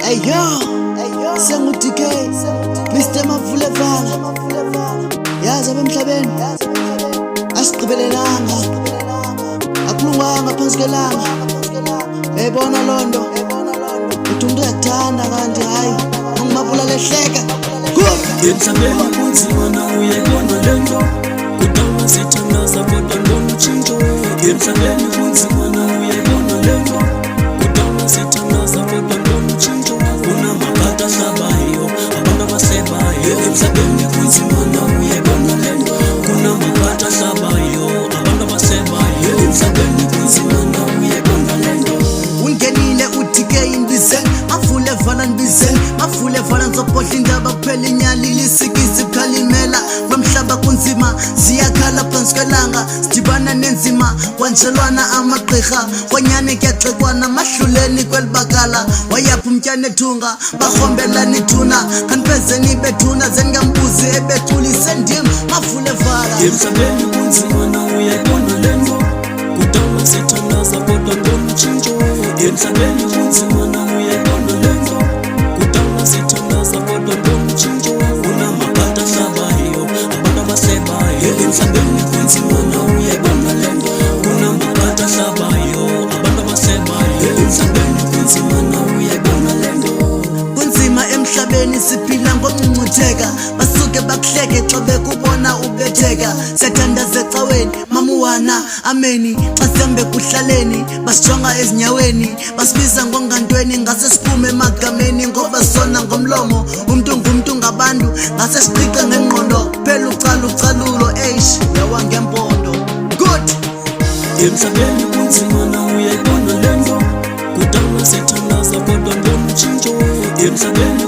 Ayo, sengu-DK, Mr. Mavulevala. Yazi abemhlabeni asigqibelelanga, akulunganga phansi kwelanga. Uyayibona londo, uthi umuntu uyakuthanda kanti hayi ngimabula lehleka. Emhlabeni kunzima na uyayibona lento, kudala sithandaza kodwa ngomtshintsho. Emhlabeni kunzima na uyayibona lento, kudala sithandaza kodwa ngomtshintsho. Kunamabhada ahlabayo, abantu abasebayo. Emhlabeni kunzima na uyayibona lento, kunamabhada ahlabayo, abantu abasebayo. Emhlabeni kunzima na uyayibona lento. Ungenile u-DK indizeni, Mavulevala ndibizeni, Mavulevala nzobhodla indaba kuphela inyali lisikisi bukhalimela. Kwemhlaba kunzima ziyakhala phansi kwelanga, sidibana nenzima kwanjelwana amagqirha. Kwanyane kuyaxekwana mahluleni kwelibakala, wayapha umtyana ethunga barhombelana ithuna. Kanipezeni bethuna zengambuzi ebethulise ndim Mavulevala. Emhlabeni kunzima na uyayibona lento, kudala sithandaza kodwa ngomtshintsho. Emhlabeni kunzima na uyayibona lento, kudala sithandaza kodwa ngomtshintsho. Kunamabhada ahlabayo, abantu abasebayo. Emhlabeni kunzima na uyayibona lento, kunamabhada ahlabayo, abantu abasebayo. Emhlabeni kunzima na uyayibona lento. Kunzima emhlabeni siphila ngokungcungcutheka, basuke bakuhleke xa bekubona ubetheka. Siyathandaza ecaweni mamuwana ameni, xa sihambe kuhlaleni basijonga ezinyaweni. Basibiza ngongantweni ngase siphume emagameni, ngoba sona ngomlomo umntu ngumntu ngabantu. Ngase siqiqe ngengqondo phela ucalucalulo eish yawa ngempondo. Good. Emhlabeni kunzima na uyayibona lento, kudala sithandaza kodwa ngomtshintsho. Emhlabeni